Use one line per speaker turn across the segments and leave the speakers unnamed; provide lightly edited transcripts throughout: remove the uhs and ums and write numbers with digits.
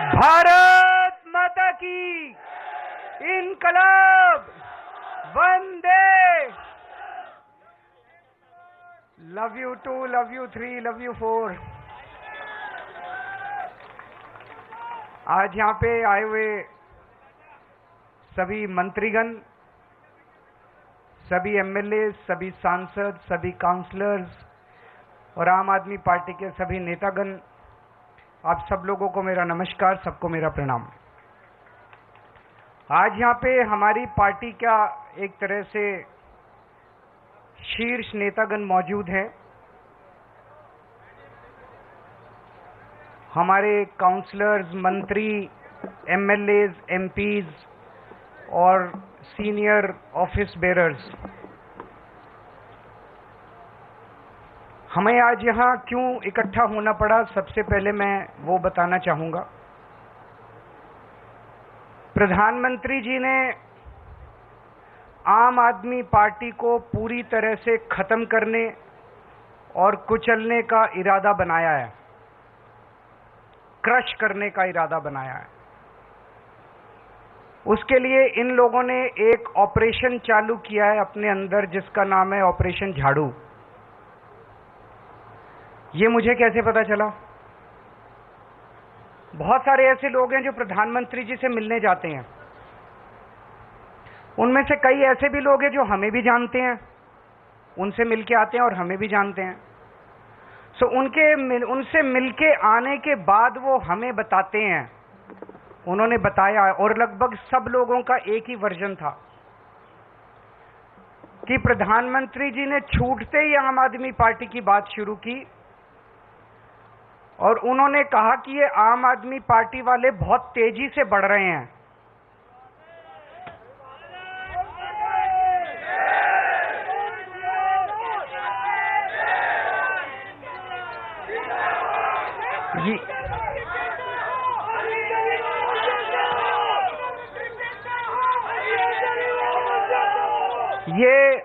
भारत माता की इनकलाब वंदे। Love you 2, love you 3, love you 4। आज यहाँ पे आए हुए सभी मंत्रीगण, सभी एमएलए, सभी सांसद, सभी काउंसलर्स और आम आदमी पार्टी के सभी नेतागण, आप सब लोगों को मेरा नमस्कार, सबको मेरा प्रणाम। आज यहाँ पे हमारी पार्टी का एक तरह से शीर्ष नेतागण मौजूद हैं। हमारे काउंसलर्स, मंत्री, एमएलएज, एमपीज और सीनियर ऑफिस बेरर्स। हमें आज यहाँ क्यों इकट्ठा होना पड़ा, सबसे पहले मैं वो बताना चाहूँगा। प्रधानमंत्री जी ने आम आदमी पार्टी को पूरी तरह से खत्म करने और कुचलने का इरादा बनाया है, क्रश करने का इरादा बनाया है। उसके लिए इन लोगों ने एक ऑपरेशन चालू किया है अपने अंदर, जिसका नाम है ऑपरेशन झाड़ू। ये मुझे कैसे पता चला? बहुत सारे ऐसे लोग हैं जो प्रधानमंत्री जी से मिलने जाते हैं। उनमें से कई ऐसे भी लोग हैं जो हमें भी जानते हैं, उनसे मिलके आते हैं और हमें भी जानते हैं। उनसे मिलके आने के बाद वो हमें बताते हैं, उन्होंने बताया, और लगभग सब लोगों का एक ही वर्जन था कि प्रधानमंत्री जी ने छूटते ही आम आदमी पार्टी की बात शुरू की और उन्होंने कहा कि ये आम आदमी पार्टी वाले बहुत तेजी से बढ़ रहे हैं। ये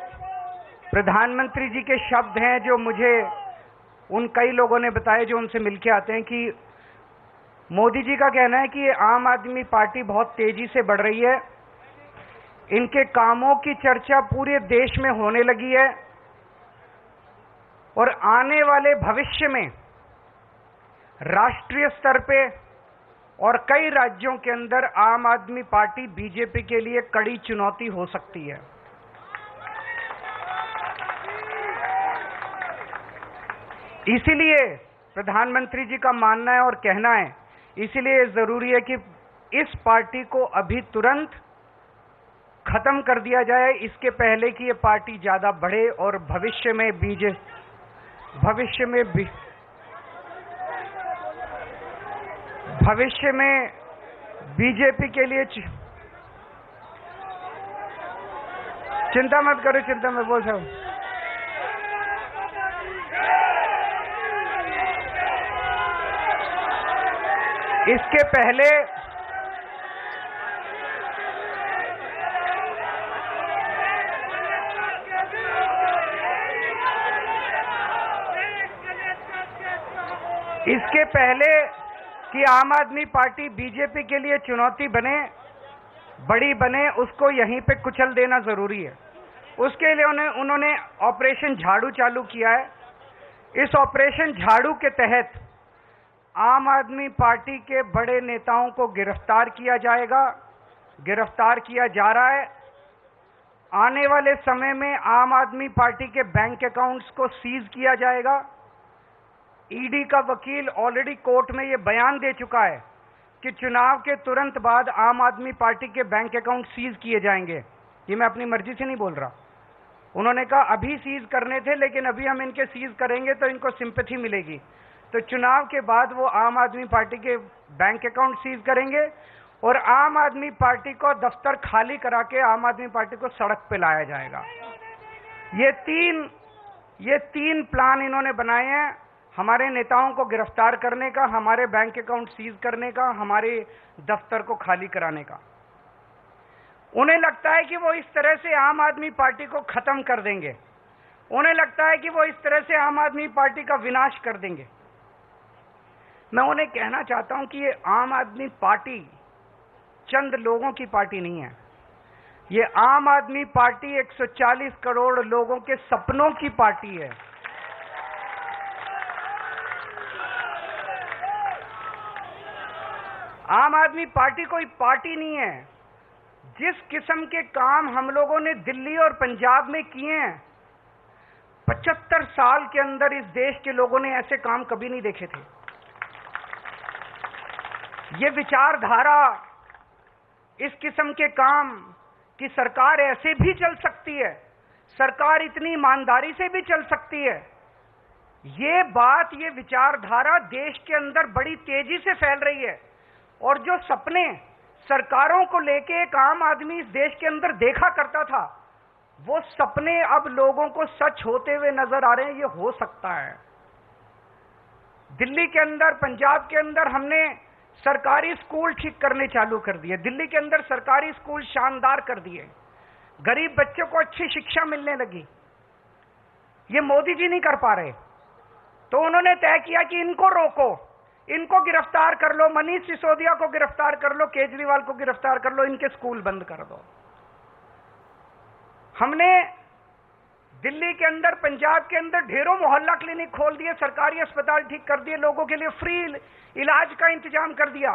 प्रधानमंत्री जी के शब्द हैं जो मुझे उन कई लोगों ने बताए जो उनसे मिलके आते हैं कि मोदी जी का कहना है कि ये आम आदमी पार्टी बहुत तेजी से बढ़ रही है, इनके कामों की चर्चा पूरे देश में होने लगी है और आने वाले भविष्य में राष्ट्रीय स्तर पे और कई राज्यों के अंदर आम आदमी पार्टी बीजेपी के लिए कड़ी चुनौती हो सकती है। इसीलिए प्रधानमंत्री जी का मानना है और कहना है, इसीलिए जरूरी है कि इस पार्टी को अभी तुरंत खत्म कर दिया जाए, इसके पहले कि ये पार्टी ज्यादा बढ़े और भविष्य में बीजेपी के लिए चिंता मत करो, चिंता मत बोल सकूं। इसके पहले कि आम आदमी पार्टी बीजेपी के लिए चुनौती बने, बड़ी बने, उसको यहीं पे कुचल देना जरूरी है। उसके लिए उन्होंने ऑपरेशन झाड़ू चालू किया है। इस ऑपरेशन झाड़ू के तहत आम आदमी पार्टी के बड़े नेताओं को गिरफ्तार किया जाएगा, गिरफ्तार किया जा रहा है। आने वाले समय में आम आदमी पार्टी के बैंक अकाउंट्स को सीज किया जाएगा। ईडी का वकील ऑलरेडी कोर्ट में ये बयान दे चुका है कि चुनाव के तुरंत बाद आम आदमी पार्टी के बैंक अकाउंट सीज किए जाएंगे। ये मैं अपनी मर्जी से नहीं बोल रहा। उन्होंने कहा अभी सीज करने थे, लेकिन अभी हम इनके सीज करेंगे तो इनको सिंपैथी मिलेगी, तो चुनाव के बाद वो आम आदमी पार्टी के बैंक अकाउंट सीज करेंगे और आम आदमी पार्टी को दफ्तर खाली करा के आम आदमी पार्टी को सड़क पे लाया जाएगा। ये तीन प्लान इन्होंने बनाए हैं, हमारे नेताओं को गिरफ्तार करने का, हमारे बैंक अकाउंट सीज करने का, हमारे दफ्तर को खाली कराने का। उन्हें लगता है कि वो इस तरह से आम आदमी पार्टी को खत्म कर देंगे, उन्हें लगता है कि वो इस तरह से आम आदमी पार्टी का विनाश कर देंगे। मैं उन्हें कहना चाहता हूं कि ये आम आदमी पार्टी चंद लोगों की पार्टी नहीं है। ये आम आदमी पार्टी 140 करोड़ लोगों के सपनों की पार्टी है। आम आदमी पार्टी कोई पार्टी नहीं है। जिस किस्म के काम हम लोगों ने दिल्ली और पंजाब में किए हैं, 75 साल के अंदर इस देश के लोगों ने ऐसे काम कभी नहीं देखे थे। ये विचारधारा, इस किस्म के काम कि सरकार ऐसे भी चल सकती है, सरकार इतनी ईमानदारी से भी चल सकती है, ये बात, ये विचारधारा देश के अंदर बड़ी तेजी से फैल रही है। और जो सपने सरकारों को लेके एक आम आदमी इस देश के अंदर देखा करता था, वो सपने अब लोगों को सच होते हुए नजर आ रहे हैं। ये हो सकता है। दिल्ली के अंदर, पंजाब के अंदर हमने सरकारी स्कूल ठीक करने चालू कर दिए। दिल्ली के अंदर सरकारी स्कूल शानदार कर दिए। गरीब बच्चों को अच्छी शिक्षा मिलने लगी। ये मोदी जी नहीं कर पा रहे, तो उन्होंने तय किया कि इनको रोको, इनको गिरफ्तार कर लो, मनीष सिसोदिया को गिरफ्तार कर लो, केजरीवाल को गिरफ्तार कर लो, इनके स्कूल बंद कर दो। हमने दिल्ली के अंदर, पंजाब के अंदर ढेरों मोहल्ला क्लिनिक खोल दिए, सरकारी अस्पताल ठीक कर दिए, लोगों के लिए फ्री इलाज का इंतजाम कर दिया।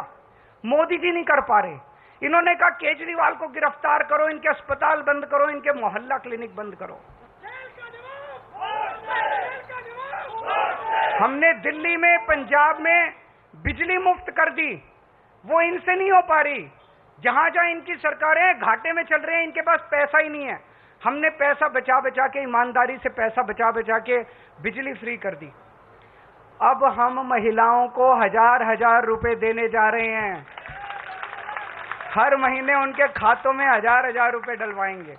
मोदी जी नहीं कर पा रहे। इन्होंने कहा केजरीवाल को गिरफ्तार करो, इनके अस्पताल बंद करो, इनके मोहल्ला क्लिनिक बंद करो। हमने दिल्ली में, पंजाब में बिजली मुफ्त कर दी, वो इनसे नहीं हो पा रही। जहां जहां इनकी सरकारें घाटे में चल रहे हैं, इनके पास पैसा ही नहीं है। हमने पैसा बचा बचा के, ईमानदारी से पैसा बचा बचा के बिजली फ्री कर दी। अब हम महिलाओं को 1000-1000 रुपए देने जा रहे हैं। हर महीने उनके खातों में 1000-1000 रुपए डलवाएंगे।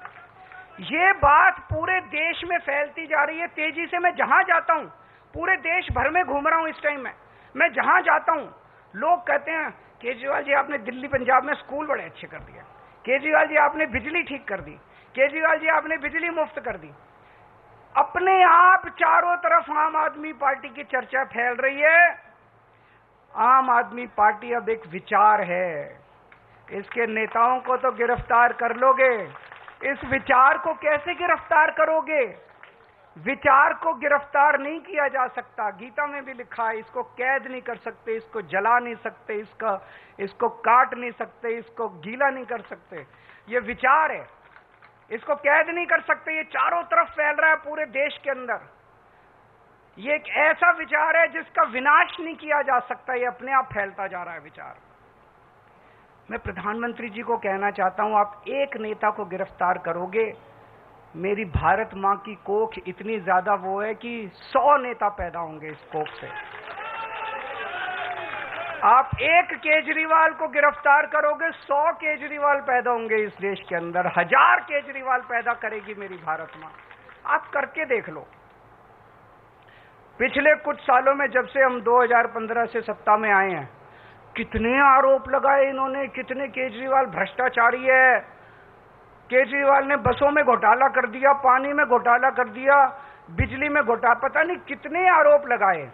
ये बात पूरे देश में फैलती जा रही है तेजी से। मैं जहां जाता हूं, पूरे देश भर में घूम रहा हूं इस टाइम में, मैं जहां जाता हूं लोग कहते हैं केजरीवाल जी आपने दिल्ली पंजाब में स्कूल बड़े अच्छे कर दिए, केजरीवाल जी आपने बिजली ठीक कर दी, केजरीवाल जी आपने बिजली मुफ्त कर दी। अपने आप चारों तरफ आम आदमी पार्टी की चर्चा फैल रही है। आम आदमी पार्टी अब एक विचार है। इसके नेताओं को तो गिरफ्तार कर लोगे, इस विचार को कैसे गिरफ्तार करोगे? विचार को गिरफ्तार नहीं किया जा सकता। गीता में भी लिखा है, इसको कैद नहीं कर सकते, इसको जला नहीं सकते, इसको काट नहीं सकते, इसको गीला नहीं कर सकते। ये विचार है, इसको कैद नहीं कर सकते। ये चारों तरफ फैल रहा है पूरे देश के अंदर। ये एक ऐसा विचार है जिसका विनाश नहीं किया जा सकता। ये अपने आप फैलता जा रहा है विचार। मैं प्रधानमंत्री जी को कहना चाहता हूं, आप एक नेता को गिरफ्तार करोगे, मेरी भारत मां की कोख इतनी ज्यादा वो है कि 100 नेता पैदा होंगे इस कोख से। आप एक केजरीवाल को गिरफ्तार करोगे, 100 केजरीवाल पैदा होंगे इस देश के अंदर। 1000 केजरीवाल पैदा करेगी मेरी भारत मां। आप करके देख लो। पिछले कुछ सालों में, जब से हम 2015 से सत्ता में आए हैं, कितने आरोप लगाए इन्होंने, कितने केजरीवाल भ्रष्टाचारी है, केजरीवाल ने बसों में घोटाला कर दिया, पानी में घोटाला कर दिया, बिजली में घोटाला, पता नहीं कितने आरोप लगाए।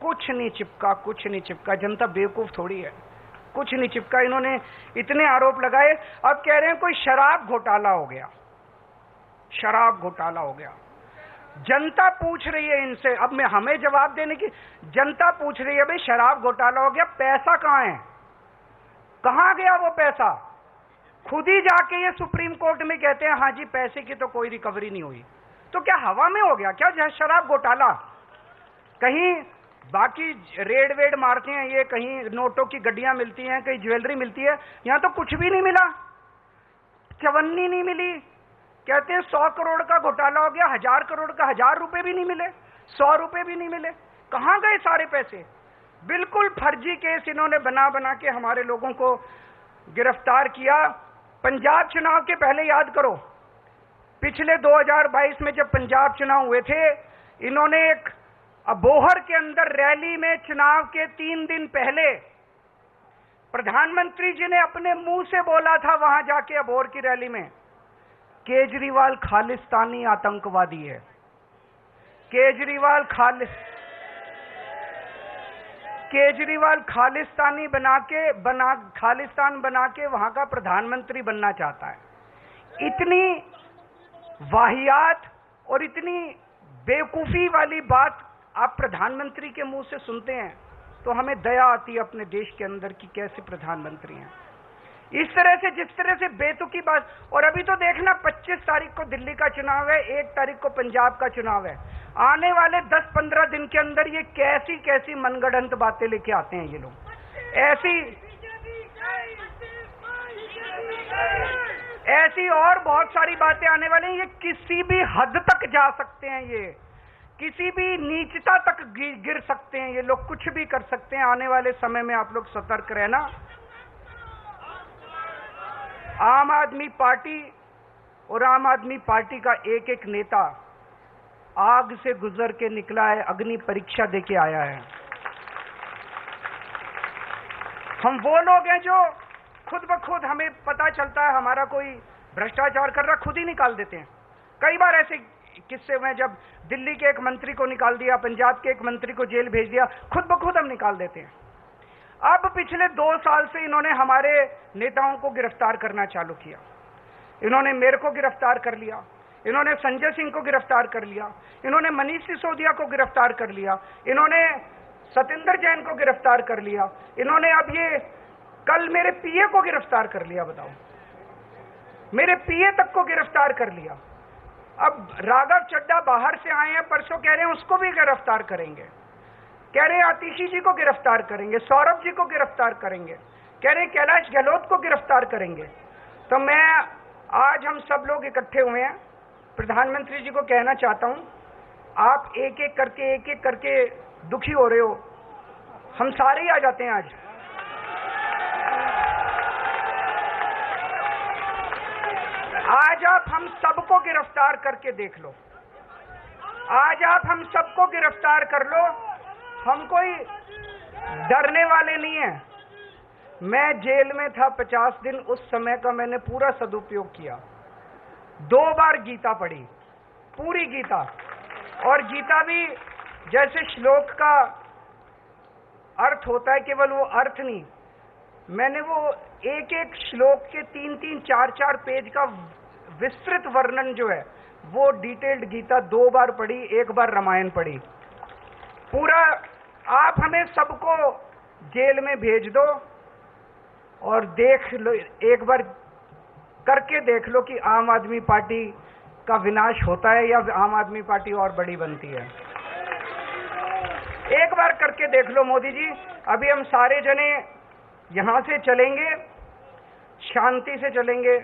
कुछ नहीं चिपका, कुछ नहीं चिपका। जनता बेवकूफ थोड़ी है, कुछ नहीं चिपका। इन्होंने इतने आरोप लगाए, अब कह रहे हैं कोई शराब घोटाला हो गया, शराब घोटाला हो गया। जनता पूछ रही है इनसे, अब मैं हमें जवाब देने की, जनता पूछ रही है भाई शराब घोटाला हो गया, पैसा कहां है, कहां गया वो पैसा? खुद ही जाके ये सुप्रीम कोर्ट में कहते हैं हाँ जी पैसे की तो कोई रिकवरी नहीं हुई। तो क्या हवा में हो गया क्या शराब घोटाला? कहीं बाकी रेड वेड मारते हैं ये, कहीं नोटों की गड्डियां मिलती हैं, कहीं ज्वेलरी मिलती है, यहां तो कुछ भी नहीं मिला, चवन्नी नहीं मिली। कहते हैं 100 करोड़ का घोटाला हो गया, 1000 करोड़ का 1000 रुपए भी नहीं मिले, 100 रुपए भी नहीं मिले। कहां गए सारे पैसे? बिल्कुल फर्जी केस इन्होंने बना बना के हमारे लोगों को गिरफ्तार किया। पंजाब चुनाव के पहले याद करो, पिछले 2022 में जब पंजाब चुनाव हुए थे, इन्होंने एक अबोहर के अंदर रैली में, चुनाव के 3 दिन पहले प्रधानमंत्री जी ने अपने मुंह से बोला था वहां जाके अबोहर की रैली में, केजरीवाल खालिस्तानी आतंकवादी है। केजरीवाल केजरीवाल खालिस्तान बना के वहां का प्रधानमंत्री बनना चाहता है। इतनी वाहियात और इतनी बेवकूफी वाली बात आप प्रधानमंत्री के मुंह से सुनते हैं तो हमें दया आती है अपने देश के अंदर कि कैसे प्रधानमंत्री हैं। इस तरह से, जिस तरह से बेतुकी बात। और अभी तो देखना 25 तारीख को दिल्ली का चुनाव है, 1 तारीख को पंजाब का चुनाव है। आने वाले 10-15 दिन के अंदर ये कैसी कैसी मनगढ़ंत बातें लेके आते हैं ये लोग। ऐसी और बहुत सारी बातें आने वाली हैं। ये किसी भी हद तक जा सकते हैं, ये किसी भी नीचता तक गिर सकते हैं। ये लोग कुछ भी कर सकते हैं। आने वाले समय में आप लोग सतर्क रहना। आम आदमी पार्टी और आम आदमी पार्टी का एक एक नेता आग से गुजर के निकला है, अग्नि परीक्षा देके आया है। हम वो लोग हैं जो खुद ब खुद, हमें पता चलता है हमारा कोई भ्रष्टाचार कर रहा, खुद ही निकाल देते हैं। कई बार ऐसे किस्से में जब दिल्ली के एक मंत्री को निकाल दिया, पंजाब के एक मंत्री को जेल भेज दिया, खुद ब खुद हम निकाल देते हैं। अब पिछले 2 साल से इन्होंने हमारे नेताओं को गिरफ्तार करना चालू किया। इन्होंने मेरे को गिरफ्तार कर लिया, इन्होंने संजय सिंह को गिरफ्तार कर लिया, इन्होंने मनीष सिसोदिया को गिरफ्तार कर लिया, इन्होंने सतेंद्र जैन को गिरफ्तार कर लिया, इन्होंने अब ये कल मेरे पीए को गिरफ्तार कर लिया। बताओ, मेरे पीए तक को गिरफ्तार कर लिया। अब राघव चड्ढा बाहर से आए हैं, परसों कह रहे हैं उसको भी गिरफ्तार करेंगे, कह रहे हैं आतिशी जी को गिरफ्तार करेंगे, सौरभ जी को गिरफ्तार करेंगे, कह रहे हैं कैलाश गहलोत को गिरफ्तार करेंगे। तो मैं आज हम सब लोग इकट्ठे हुए हैं, प्रधानमंत्री जी को कहना चाहता हूं, आप एक एक करके दुखी हो रहे हो, हम सारे ही आ जाते हैं आज। आज आप हम सबको गिरफ्तार करके देख लो, आज आप हम सबको गिरफ्तार कर लो। हम कोई डरने वाले नहीं हैं। मैं जेल में था 50 दिन, उस समय का मैंने पूरा सदुपयोग किया। 2 बार गीता पढ़ी, पूरी गीता, और गीता भी जैसे श्लोक का अर्थ होता है, केवल वो अर्थ नहीं, मैंने वो एक एक श्लोक के 3-3, 4-4 पेज का विस्तृत वर्णन जो है वो डिटेल्ड गीता 2 बार पढ़ी, 1 बार रामायण पढ़ी। पूरा आप हमें सबको जेल में भेज दो और देख लो, एक बार करके देख लो कि आम आदमी पार्टी का विनाश होता है या आम आदमी पार्टी और बड़ी बनती है। एक बार करके देख लो मोदी जी। अभी हम सारे जने यहां से चलेंगे, शांति से चलेंगे,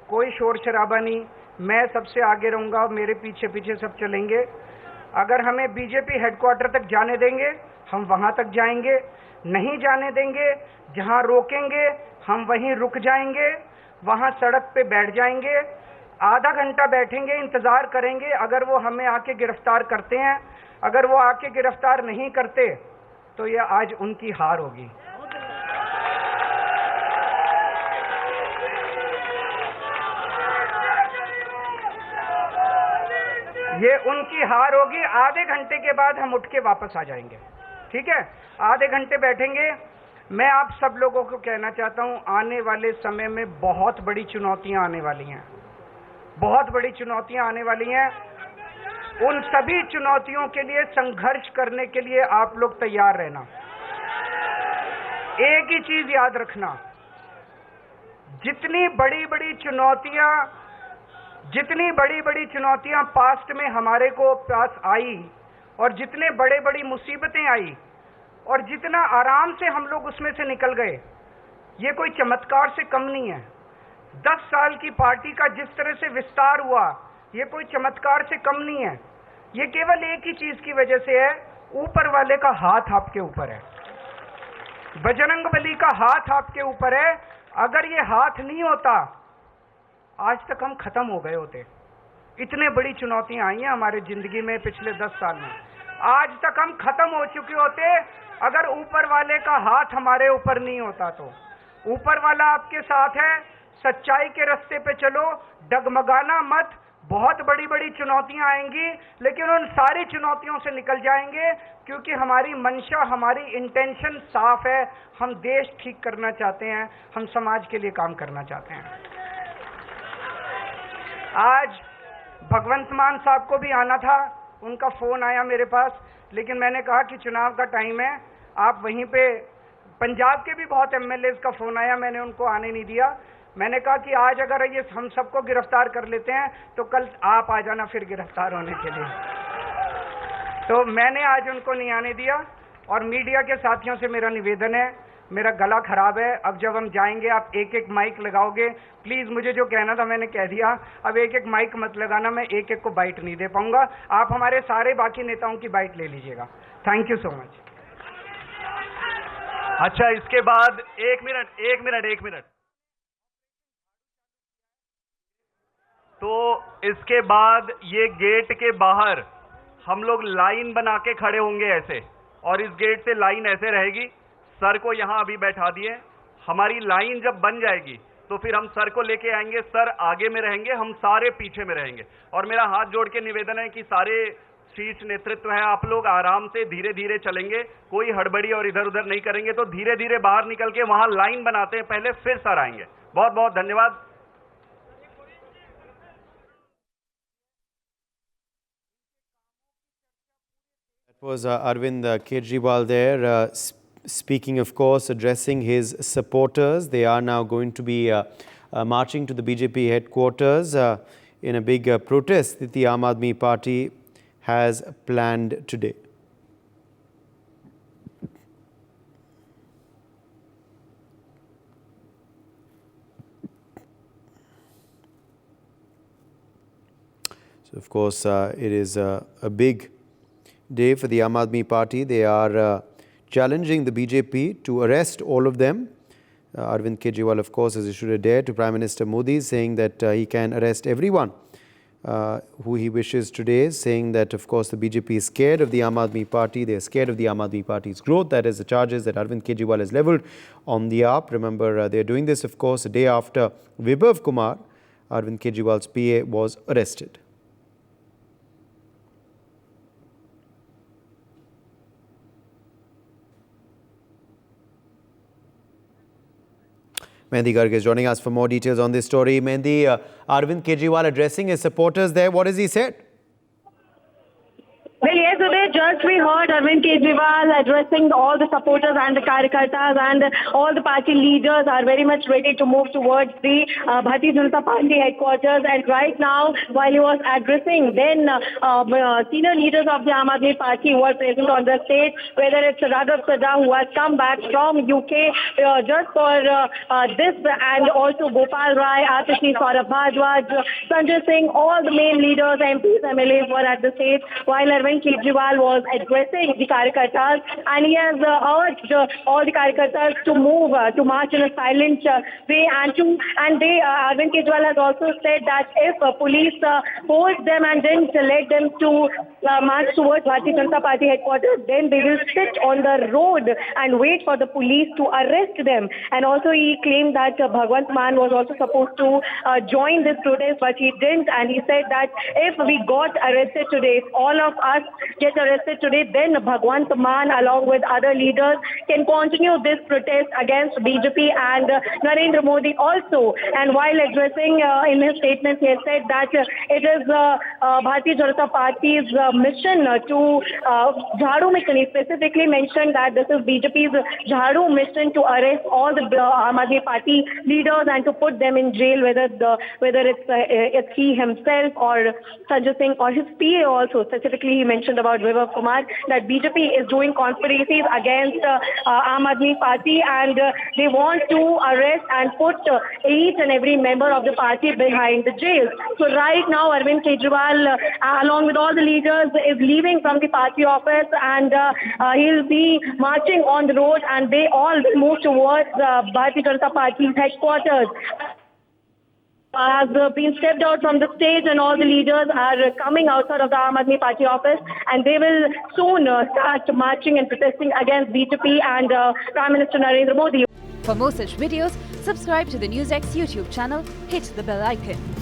कोई शोर शराबा नहीं, मैं सबसे आगे रहूंगा, मेरे पीछे पीछे सब चलेंगे। अगर हमें बीजेपी हेडक्वार्टर तक जाने देंगे हम वहां तक जाएंगे, नहीं जाने देंगे जहां रोकेंगे हम वहीं रुक जाएंगे, वहां सड़क पे बैठ जाएंगे, आधा घंटा बैठेंगे, इंतजार करेंगे। अगर वो हमें आके गिरफ्तार करते हैं, अगर वो आके गिरफ्तार नहीं करते तो ये आज उनकी हार होगी। ये उनकी हार होगी। आधे घंटे के बाद हम उठ के वापस आ जाएंगे, ठीक है? आधे घंटे बैठेंगे। मैं आप सब लोगों को कहना चाहता हूं, आने वाले समय में बहुत बड़ी चुनौतियां आने वाली हैं, बहुत बड़ी चुनौतियां आने वाली हैं। उन सभी चुनौतियों के लिए संघर्ष करने के लिए आप लोग तैयार रहना। एक ही चीज याद रखना, जितनी बड़ी बड़ी चुनौतियां पास्ट में हमारे को पास आई और जितने बड़ी मुसीबतें आई और जितना आराम से हम लोग उसमें से निकल गए, ये कोई चमत्कार से कम नहीं है। 10 साल की पार्टी का जिस तरह से विस्तार हुआ, ये कोई चमत्कार से कम नहीं है। ये केवल एक ही चीज की वजह से है, ऊपर वाले का हाथ आपके ऊपर है, बजरंगबली का हाथ आपके ऊपर है। अगर ये हाथ नहीं होता आज तक हम खत्म हो गए होते। इतने बड़ी चुनौतियां आई हैं हमारे जिंदगी में पिछले 10 साल में, आज तक हम खत्म हो चुके होते अगर ऊपर वाले का हाथ हमारे ऊपर नहीं होता। तो ऊपर वाला आपके साथ है, सच्चाई के रास्ते पे चलो, डगमगाना मत, बहुत बड़ी बड़ी चुनौतियां आएंगी, लेकिन उन सारी चुनौतियों से निकल जाएंगे, क्योंकि हमारी मंशा, हमारी इंटेंशन साफ है। हम देश ठीक करना चाहते हैं, हम समाज के लिए काम करना चाहते हैं। आज भगवंत मान साहब को भी आना था, उनका फोन आया मेरे पास, लेकिन मैंने कहा कि चुनाव का टाइम है, आप वहीं पे। पंजाब के भी बहुत एमएलएज का फोन आया, मैंने उनको आने नहीं दिया। मैंने कहा कि आज अगर ये हम सबको गिरफ्तार कर लेते हैं तो कल आप आ जाना फिर गिरफ्तार होने के लिए। तो मैंने आज उनको नहीं आने दिया। और मीडिया के साथियों से मेरा निवेदन है, मेरा गला खराब है, अब जब हम जाएंगे आप एक एक माइक लगाओगे, प्लीज। मुझे जो कहना था मैंने कह दिया, अब एक एक माइक मत लगाना, मैं एक एक को बाइट नहीं दे पाऊंगा। आप हमारे सारे बाकी नेताओं की बाइट ले लीजिएगा। Thank you so much.
अच्छा, इसके बाद एक मिनट। तो इसके बाद ये गेट के बाहर हम लोग लाइन बना के खड़े होंगे ऐसे, और इस गेट से लाइन ऐसे रहेगी। सर को यहां अभी बैठा दिए, हमारी लाइन जब बन जाएगी तो फिर हम सर को लेके आएंगे, सर आगे में रहेंगे, हम सारे पीछे में रहेंगे। और मेरा हाथ जोड़ के निवेदन है कि सारे शीर्ष नेतृत्व है, आप लोग आराम से धीरे धीरे चलेंगे, कोई हड़बड़ी और इधर उधर नहीं करेंगे। तो धीरे धीरे बाहर निकल के वहां लाइन बनाते हैं पहले, फिर सर आएंगे। बहुत बहुत धन्यवाद।
That was Arvind Kejriwal there, speaking, of course, addressing his supporters. They are now going to be marching to the BJP headquarters in a big protest that the Aam Aadmi Party has planned today. So, of course, it is a big day for the Aam Aadmi Party. They are challenging the BJP to arrest all of them. Arvind Kejriwal, of course, has issued a dare to Prime Minister Modi, saying that he can arrest everyone who he wishes today, saying that, of course, the BJP is scared of the Aam Aadmi Party. They are scared of the Aam Aadmi Party's growth. That is the charges that Arvind Kejriwal has levelled on the AAP. Remember, they are doing this, of course, a day after Vibhav Kumar, Arvind Kejriwal's PA, was arrested. Mehndi Garg is joining us for more details on this story. Mehndi, Arvind Kejriwal addressing his supporters there. What has he said?
Well, yes, Uday, just we heard Arvind Kejriwal addressing all the supporters and the Karyakartas, and all the party leaders are very much ready to move towards the Bharatiya Janata Party headquarters. And right now, while he was addressing, then senior leaders of the Aam Aadmi Party who are present on the stage, whether it's Raghav Chadha, who has come back from UK just for this, and also Gopal Rai, Atishi, Saurabh Bhardwaj, Sanjay Singh, all the main leaders, MPs, MLAs were at the stage, while Arvind Kejriwal was addressing the Karyakartas, and he has urged all the Karyakartas to move, to march in a silent way, and Arvind Kejriwal has also said that if police hold them and then let them to march towards Bharatiya Janata Party headquarters, then they will sit on the road and wait for the police to arrest them. And also he claimed that Bhagwant Mann was also supposed to join this protest, but he didn't, and he said that if we got arrested today, if all of us get arrested today, then Bhagwant Mann along with other leaders can continue this protest against BJP and Narendra Modi also. And while addressing in his statement, he has said that it is Bharatiya Janata Party's mission to Jhadu mission. He specifically mentioned that this is BJP's Jhadu mission to arrest all the Aam Aadmi Party leaders and to put them in jail, whether it's he himself or Sanjay Singh or his PA also. Specifically, he mentioned about Vibhav Kumar that BJP is doing conspiracies against Aam Aadmi Party, and they want to arrest and put each and every member of the party behind the jails. So right now, Arvind Kejriwal, along with all the leaders, is leaving from the party office, and he'll be marching on the road, and they all will move towards Bharatiya Janata Party's headquarters. Has been stepped out from the stage, and all the leaders are coming outside of the Aam Aadmi Party office, and they will soon start marching and protesting against BJP and Prime Minister Narendra Modi.
For more such videos, subscribe to the NewsX YouTube channel, hit the bell icon.